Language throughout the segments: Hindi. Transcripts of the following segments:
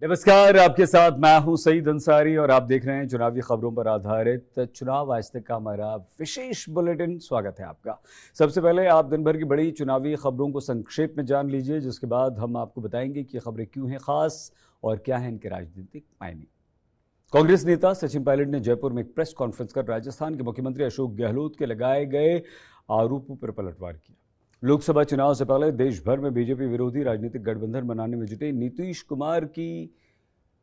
नमस्कार, आपके साथ मैं हूं सईद अंसारी और आप देख रहे हैं चुनावी खबरों पर आधारित चुनाव आज तक का हमारा विशेष बुलेटिन। स्वागत है आपका। सबसे पहले आप दिन भर की बड़ी चुनावी खबरों को संक्षेप में जान लीजिए, जिसके बाद हम आपको बताएंगे कि खबरें क्यों हैं खास और क्या है इनके राजनीतिक मायने। कांग्रेस नेता सचिन पायलट ने जयपुर में एक प्रेस कॉन्फ्रेंस कर राजस्थान के मुख्यमंत्री अशोक गहलोत के लगाए गए आरोपों पर पलटवार किया। लोकसभा चुनाव से पहले देश भर में बीजेपी विरोधी राजनीतिक गठबंधन बनाने में जुटे नीतीश कुमार की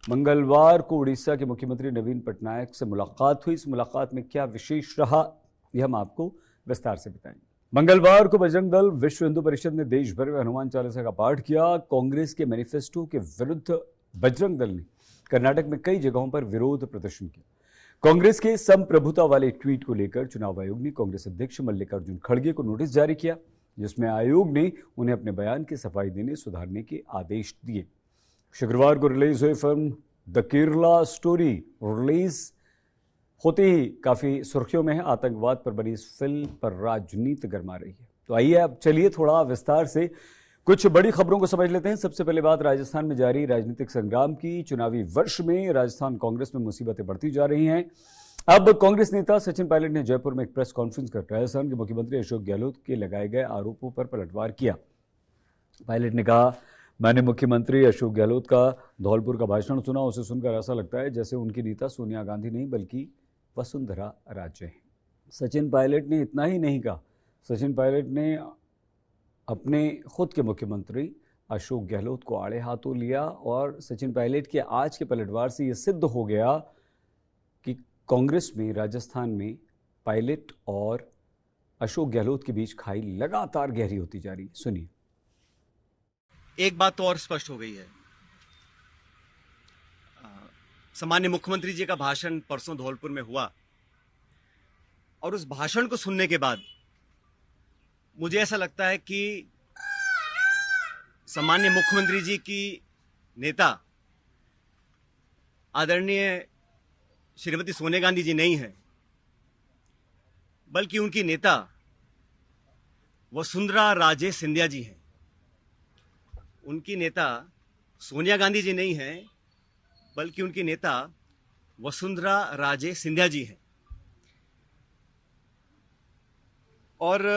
मंगलवार को उड़ीसा के मुख्यमंत्री नवीन पटनायक से मुलाकात हुई। इस मुलाकात में क्या विशेष रहा, यह हम आपको विस्तार से बताएंगे। मंगलवार को बजरंग दल विश्व हिंदू परिषद ने देश भर में हनुमान चालीसा का पाठ किया। कांग्रेस के मैनिफेस्टो के विरुद्ध बजरंग दल ने कर्नाटक में कई जगहों पर विरोध प्रदर्शन किया। कांग्रेस के संप्रभुता वाले ट्वीट को लेकर चुनाव आयोग ने कांग्रेस अध्यक्ष मल्लिकार्जुन खड़गे को नोटिस जारी किया, जिसमें आयोग ने उन्हें अपने बयान की सफाई देने सुधारने के आदेश दिए। शुक्रवार को रिलीज हुई film the Kerala story release होते ही काफी सुर्खियों में है। आतंकवाद पर बनी इस फिल्म पर राजनीति गर्मा रही है। तो आइए अब चलिए थोड़ा विस्तार से कुछ बड़ी खबरों को समझ लेते हैं। सबसे पहले बात राजस्थान में जारी राजनीतिक संग्राम की। चुनावी वर्ष में राजस्थान कांग्रेस में मुसीबतें बढ़ती जा रही हैं। अब कांग्रेस नेता सचिन पायलट ने जयपुर में एक प्रेस कॉन्फ्रेंस कर राजस्थान के मुख्यमंत्री अशोक गहलोत के लगाए गए आरोपों पर पलटवार किया। पायलट ने कहा, मैंने मुख्यमंत्री अशोक गहलोत का धौलपुर का भाषण सुना। उसे सुनकर ऐसा लगता है जैसे उनकी नेता सोनिया गांधी नहीं बल्कि वसुंधरा राजे हैं। सचिन पायलट ने इतना ही नहीं कहा, सचिन पायलट ने अपने खुद के मुख्यमंत्री अशोक गहलोत को आड़े हाथों लिया और सचिन पायलट के आज के पलटवार से यह सिद्ध हो गया कि कांग्रेस में राजस्थान में पायलट और अशोक गहलोत के बीच खाई लगातार गहरी होती जा रही है। सुनिए। एक बात तो और स्पष्ट हो गई है। सम्माननीय मुख्यमंत्री जी का भाषण परसों धौलपुर में हुआ और उस भाषण को सुनने के बाद मुझे ऐसा लगता है कि सम्माननीय मुख्यमंत्री जी की नेता आदरणीय श्रीमती सोनिया गांधी जी नहीं है, बल्कि उनकी नेता वसुंधरा राजे सिंधिया जी हैं। उनकी नेता सोनिया गांधी जी नहीं है, बल्कि उनकी नेता वसुंधरा राजे सिंधिया जी हैं। और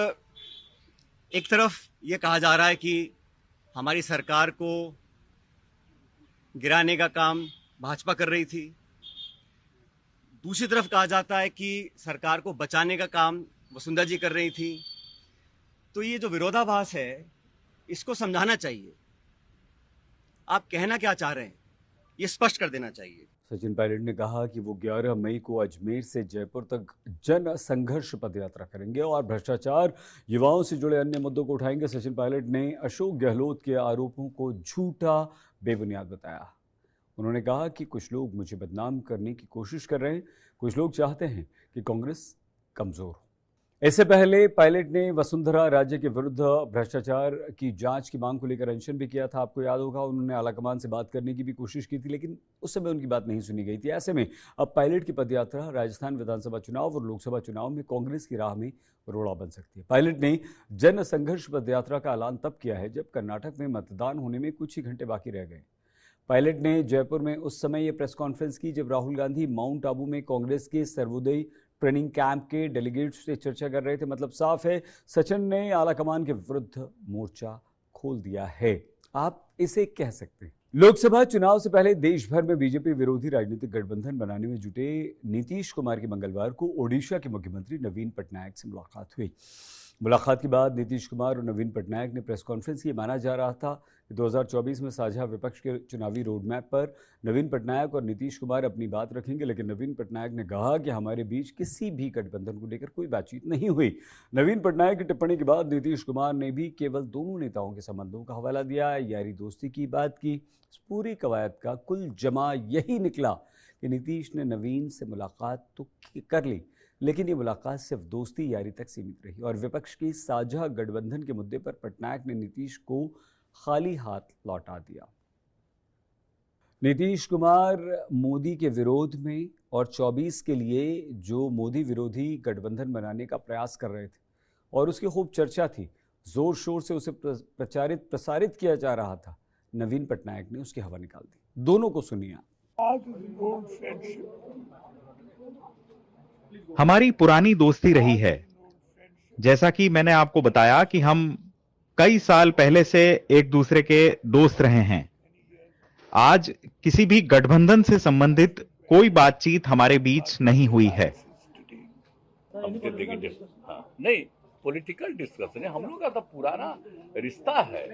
एक तरफ ये कहा जा रहा है कि हमारी सरकार को गिराने का काम भाजपा कर रही थी, दूसरी तरफ कहा जाता है कि सरकार को बचाने का काम वसुंधरा जी कर रही थी। तो ये जो विरोधाभास है, इसको समझाना चाहिए। आप कहना क्या चाह रहे हैं, ये स्पष्ट कर देना चाहिए। सचिन पायलट ने कहा कि वो 11 मई को अजमेर से जयपुर तक जन संघर्ष पदयात्रा करेंगे और भ्रष्टाचार, युवाओं से जुड़े अन्य मुद्दों को उठाएंगे। सचिन पायलट ने अशोक गहलोत के आरोपों को झूठा, बेबुनियाद बताया। उन्होंने कहा कि कुछ लोग मुझे बदनाम करने की कोशिश कर रहे हैं, कुछ लोग चाहते हैं कि कांग्रेस कमजोर हो। इससे पहले पायलट ने वसुंधरा राजे के विरुद्ध भ्रष्टाचार की जांच की मांग को लेकर अनशन भी किया था। आपको याद होगा, उन्होंने आलाकमान से बात करने की भी कोशिश की थी, लेकिन उस समय उनकी बात नहीं सुनी गई थी। ऐसे में अब पायलट की पदयात्रा राजस्थान विधानसभा चुनाव और लोकसभा चुनाव में कांग्रेस की राह में रोड़ा बन सकती है। पायलट ने जन संघर्ष पदयात्रा का ऐलान तब किया है जब कर्नाटक में मतदान होने में कुछ ही घंटे बाकी रह गए। पायलट ने जयपुर में उस समय ये प्रेस कॉन्फ्रेंस की जब राहुल गांधी माउंट आबू में कांग्रेस के सर्वोदय ट्रेनिंग कैंप के डेलीगेट्स से चर्चा कर रहे थे। मतलब साफ है, सचिन ने आलाकमान के विरुद्ध मोर्चा खोल दिया है, आप इसे कह सकते हैं। लोकसभा चुनाव से पहले देश भर में बीजेपी विरोधी राजनीतिक गठबंधन बनाने में जुटे नीतीश कुमार की मंगलवार को ओडिशा के मुख्यमंत्री नवीन पटनायक से मुलाकात हुई। मुलाकात के बाद नीतीश कुमार और नवीन पटनायक ने प्रेस कॉन्फ्रेंस की। माना जा रहा था कि 2024 में साझा विपक्ष के चुनावी रोडमैप पर नवीन पटनायक और नीतीश कुमार अपनी बात रखेंगे, लेकिन नवीन पटनायक ने कहा कि हमारे बीच किसी भी गठबंधन को लेकर कोई बातचीत नहीं हुई। नवीन पटनायक की टिप्पणी के बाद नीतीश कुमार ने भी केवल दोनों नेताओं के संबंधों का हवाला दिया, यारी दोस्ती की बात की। इस पूरी कवायद का कुल जमा यही निकला कि नीतीश ने नवीन से मुलाकात तो कर ली, लेकिन ये मुलाकात सिर्फ दोस्ती यारी तक सीमित रही और विपक्ष की साझा गठबंधन के मुद्दे पर पटनायक ने नीतीश को खाली हाथ लौटा दिया। नीतीश कुमार मोदी के विरोध में और 24 के लिए जो मोदी विरोधी गठबंधन बनाने का प्रयास कर रहे थे और उसकी खूब चर्चा थी, जोर शोर से उसे प्रसारित किया जा रहा था। नवीन पटनायक ने उसकी हवा निकाल दी। दोनों को सुनिए आप। हमारी पुरानी दोस्ती रही है। जैसा कि मैंने आपको बताया कि हम कई साल पहले से एक दूसरे के दोस्त रहे हैं। आज किसी भी गठबंधन से संबंधित कोई बातचीत हमारे बीच नहीं हुई है। नहीं, पॉलिटिकल डिस्कशन है, हम लोग का तो पुराना रिश्ता है।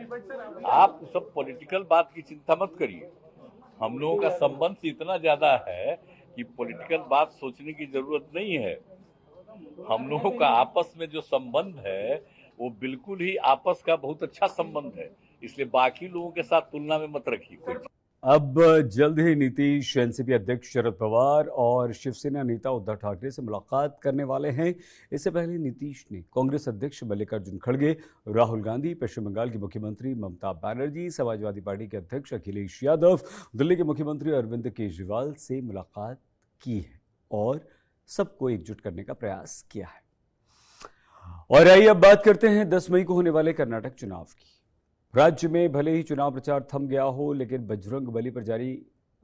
आप सब पॉलिटिकल बात की चिंता मत करिए। हम लोगों का संबंध इतना ज्यादा है कि पॉलिटिकल बात सोचने की जरूरत नहीं है। हम लोगों का आपस में जो संबंध है वो बिल्कुल ही आपस का बहुत अच्छा संबंध है, इसलिए बाकी लोगों के साथ तुलना में मत रखिए कोई। अब जल्द ही नीतीश, एनसीपी अध्यक्ष शरद पवार और शिवसेना नेता उद्धव ठाकरे से मुलाकात करने वाले हैं। इससे पहले नीतीश ने कांग्रेस अध्यक्ष मल्लिकार्जुन खड़गे, राहुल गांधी, पश्चिम बंगाल की मुख्यमंत्री ममता बनर्जी, समाजवादी पार्टी के अध्यक्ष अखिलेश यादव, दिल्ली के मुख्यमंत्री अरविंद केजरीवाल से मुलाकात की है और सबको एकजुट करने का प्रयास किया है। और आइए अब बात करते हैं 10 मई को होने वाले कर्नाटक चुनाव की। राज्य में भले ही चुनाव प्रचार थम गया हो, लेकिन बजरंग बली पर जारी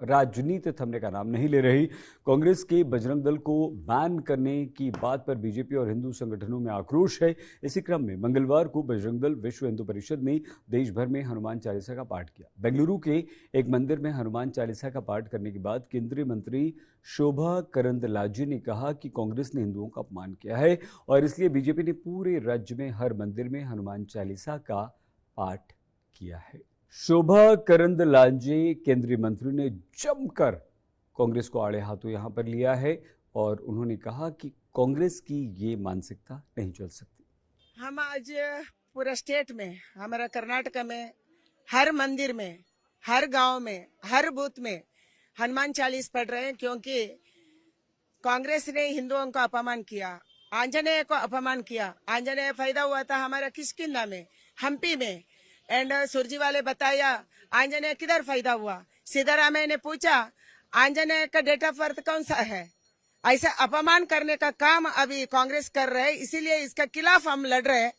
राजनीति थमने का नाम नहीं ले रही। कांग्रेस के बजरंग दल को बैन करने की बात पर बीजेपी और हिंदू संगठनों में आक्रोश है। इसी क्रम में मंगलवार को बजरंग दल विश्व हिंदू परिषद ने देश भर में हनुमान चालीसा का पाठ किया। बेंगलुरु के एक मंदिर में हनुमान चालीसा का पाठ करने के बाद केंद्रीय मंत्री शोभा करंदलाजे ने कहा कि कांग्रेस ने हिंदुओं का अपमान किया है और इसलिए बीजेपी ने पूरे राज्य में हर मंदिर में हनुमान चालीसा का पाठ किया है। शोभा करंदलाजे केंद्रीय मंत्री ने जमकर कांग्रेस को आड़े हाथों यहां पर लिया है और उन्होंने कहा कि कांग्रेस की ये मानसिकता नहीं चल सकती। हम आज पूरा स्टेट में, हमारा कर्नाटक में हर मंदिर में, हर गांव में, हर बूथ में हनुमान चालीस पढ़ रहे हैं, क्योंकि कांग्रेस ने हिंदुओं का अपमान किया, आंजनेय को अपमान किया। आंजनेय फायदा हुआ था हमारा किष्किंधा में, हम्पी में, एंड सुरजीवाले बताया आंजनेय किधर फायदा हुआ। सिद्धरामैया ने पूछा आंजनेय का डेट ऑफ बर्थ कौन सा है। ऐसा अपमान करने का काम अभी कांग्रेस कर रहे हैं, इसीलिए इसका खिलाफ हम लड़ रहे हैं।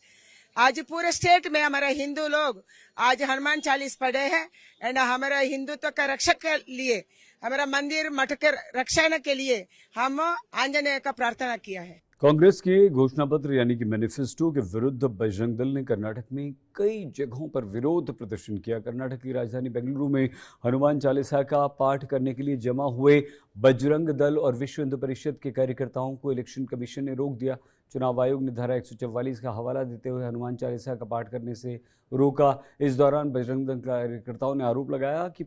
आज पूरे स्टेट में हमारा हिंदू लोग आज हनुमान चालीस पढ़े हैं एंड हमारा हिंदुत्व का रक्षक के लिए, हमारा मंदिर मठ के रक्षण के लिए हम आंजनेय का प्रार्थना किया है। कांग्रेस के घोषणा पत्र यानी कि मैनिफेस्टो के विरुद्ध बजरंग दल ने कर्नाटक में कई जगहों पर विरोध प्रदर्शन किया। कर्नाटक की राजधानी बेंगलुरु में हनुमान चालीसा का पाठ करने के लिए जमा हुए बजरंग दल और विश्व हिंदू परिषद के कार्यकर्ताओं को इलेक्शन कमीशन ने रोक दिया। चुनाव आयोग ने धारा 144 का हवाला देते हुए हनुमान चालीसा का पाठ करने से रोका। इस दौरान बजरंग दल कार्यकर्ताओं ने आरोप लगाया कि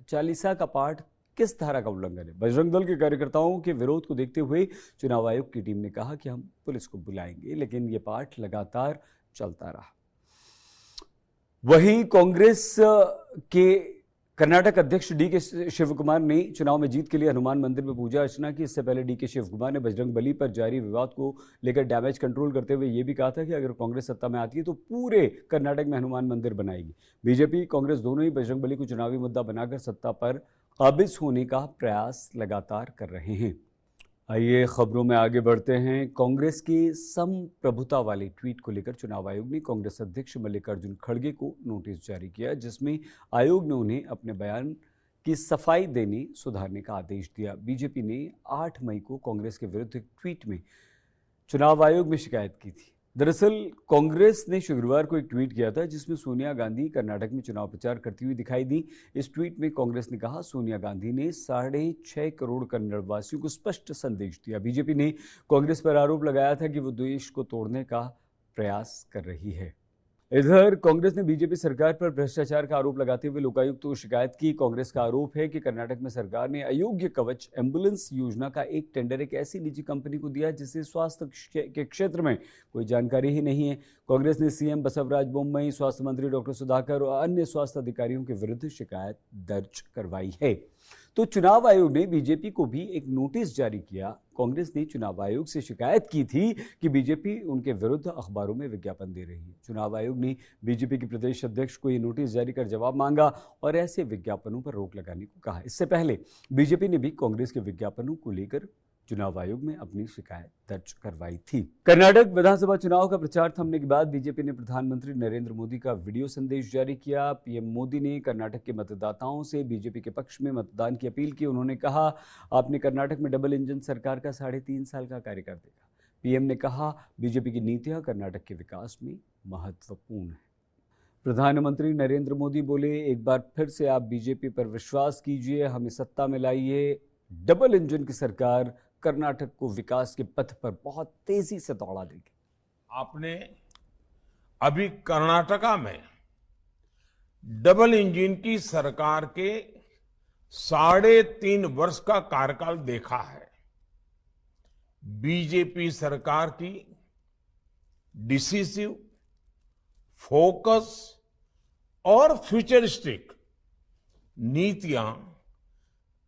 चालीसा का पाठ किस धारा का उल्लंघन है। बजरंग दल के कार्यकर्ताओं के विरोध को देखते हुए चुनाव आयोग की टीम ने कहा कि हम पुलिस को बुलाएंगे, लेकिन ये पाठ लगातार चलता रहा। वहीं कांग्रेस के कर्नाटक अध्यक्ष डी के शिव कुमार ने चुनाव में जीत के लिए हनुमान मंदिर में पूजा अर्चना की। इससे पहले डी के शिव कुमार ने बजरंग बली पर जारी विवाद को लेकर डैमेज कंट्रोल करते हुए यह भी कहा था कि अगर कांग्रेस सत्ता में आती है तो पूरे कर्नाटक में हनुमान मंदिर बनाएगी। बीजेपी कांग्रेस दोनों ही बजरंग बली को चुनावी मुद्दा बनाकर सत्ता पर काबिज होने का प्रयास लगातार कर रहे हैं। आइए खबरों में आगे बढ़ते हैं। कांग्रेस के संप्रभुता वाले ट्वीट को लेकर चुनाव आयोग ने कांग्रेस अध्यक्ष मल्लिकार्जुन खड़गे को नोटिस जारी किया, जिसमें आयोग ने उन्हें अपने बयान की सफाई देने सुधारने का आदेश दिया। बीजेपी ने 8 मई को कांग्रेस के विरुद्ध एक ट्वीट में चुनाव आयोग में शिकायत की थी। दरअसल कांग्रेस ने शुक्रवार को एक ट्वीट किया था जिसमें सोनिया गांधी कर्नाटक में चुनाव प्रचार करती हुई दिखाई दी। इस ट्वीट में कांग्रेस ने कहा, सोनिया गांधी ने 6.5 करोड़ कन्नड़ वासियों को स्पष्ट संदेश दिया। बीजेपी ने कांग्रेस पर आरोप लगाया था कि वो देश को तोड़ने का प्रयास कर रही है। इधर कांग्रेस ने बीजेपी सरकार पर भ्रष्टाचार का आरोप लगाते हुए लोकायुक्त को शिकायत की। कांग्रेस का आरोप है कि कर्नाटक में सरकार ने अयोग्य कवच एम्बुलेंस योजना का एक टेंडर एक ऐसी निजी कंपनी को दिया जिसे स्वास्थ्य के क्षेत्र में कोई जानकारी ही नहीं है। कांग्रेस ने सीएम बसवराज बोम्मई, स्वास्थ्य मंत्री डॉक्टर सुधाकर और अन्य स्वास्थ्य अधिकारियों के विरुद्ध शिकायत दर्ज करवाई है। तो चुनाव आयोग ने बीजेपी को भी एक नोटिस जारी किया। कांग्रेस ने चुनाव आयोग से शिकायत की थी कि बीजेपी उनके विरुद्ध अखबारों में विज्ञापन दे रही है। चुनाव आयोग ने बीजेपी के प्रदेश अध्यक्ष को ये नोटिस जारी कर जवाब मांगा और ऐसे विज्ञापनों पर रोक लगाने को कहा। इससे पहले बीजेपी ने भी कांग्रेस के विज्ञापनों को लेकर चुनाव आयोग में अपनी शिकायत दर्ज करवाई थी। कर्नाटक विधानसभा चुनाव का प्रचार थमने के बाद बीजेपी ने प्रधानमंत्री नरेंद्र मोदी का वीडियो संदेश जारी किया। पीएम मोदी ने कर्नाटक के मतदाताओं से बीजेपी के पक्ष में मतदान की अपील की। उन्होंने कहा, आपने कर्नाटक में डबल इंजन सरकार का 3.5 साल का कार्य कर देगा। पीएम ने कहा, बीजेपी की नीतियां कर्नाटक के विकास में महत्वपूर्ण है। प्रधानमंत्री नरेंद्र मोदी बोले, एक बार फिर से आप बीजेपी पर विश्वास कीजिए, हमें सत्ता में लाइए। डबल इंजन की सरकार कर्नाटक को विकास के पथ पर बहुत तेजी से दौड़ा देगी। आपने अभी कर्नाटका में डबल इंजन की सरकार के 3.5 वर्ष का कार्यकाल देखा है। बीजेपी सरकार की डिसिसिव, फोकस और फ्यूचरिस्टिक नीतियां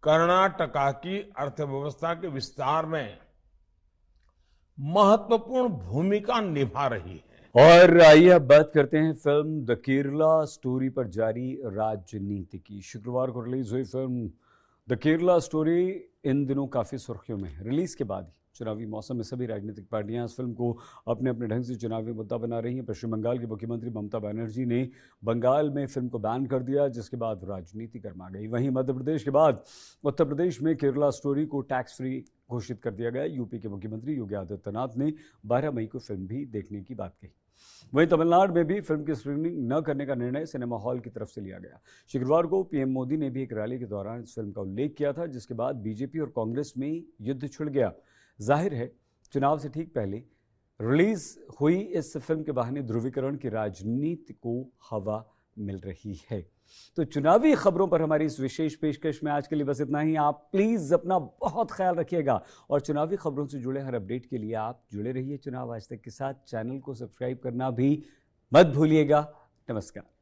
कर्नाटका की अर्थव्यवस्था के विस्तार में महत्वपूर्ण भूमिका निभा रही है। और आइए अब बात करते हैं फिल्म द केरला स्टोरी पर जारी राजनीति की। शुक्रवार को रिलीज हुई film the Kerala story in दिनों काफी सुर्खियों में है। रिलीज के बाद ही चुनावी मौसम में सभी राजनीतिक पार्टियां इस फिल्म को अपने अपने ढंग से चुनावी मुद्दा बना रही हैं। पश्चिम बंगाल की मुख्यमंत्री ममता बनर्जी ने बंगाल में फिल्म को बैन कर दिया, जिसके बाद राजनीति गर्मा गई। वहीं मध्य प्रदेश के बाद उत्तर प्रदेश में केरला स्टोरी को टैक्स फ्री घोषित कर दिया गया। यूपी के मुख्यमंत्री योगी आदित्यनाथ ने 12 मई को फिल्म भी देखने की बात कही। वहीं तमिलनाडु में भी फिल्म की स्क्रीनिंग न करने का निर्णय सिनेमा हॉल की तरफ से लिया गया। शुक्रवार को पीएम मोदी ने भी एक रैली के दौरान इस फिल्म का उल्लेख किया था, जिसके बाद बीजेपी और कांग्रेस में युद्ध छिड़ गया। जाहिर है, चुनाव से ठीक पहले रिलीज हुई इस फिल्म के बहाने ध्रुवीकरण की राजनीति को हवा मिल रही है। तो चुनावी खबरों पर हमारी इस विशेष पेशकश में आज के लिए बस इतना ही। आप प्लीज अपना बहुत ख्याल रखिएगा और चुनावी खबरों से जुड़े हर अपडेट के लिए आप जुड़े रहिए चुनाव आज तक के साथ। चैनल को सब्सक्राइब करना भी मत भूलिएगा। नमस्कार।